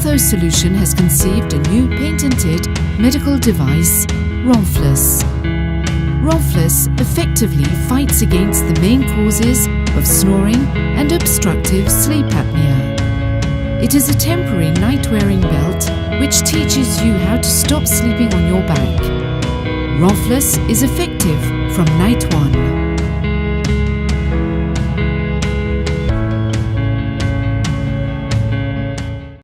Ortho Solution has conceived a new patented medical device, Ronfless. Ronfless effectively fights against the main causes of snoring and obstructive sleep apnea. It is a temporary night-wearing belt which teaches you how to stop sleeping on your back. Ronfless is effective from night 1.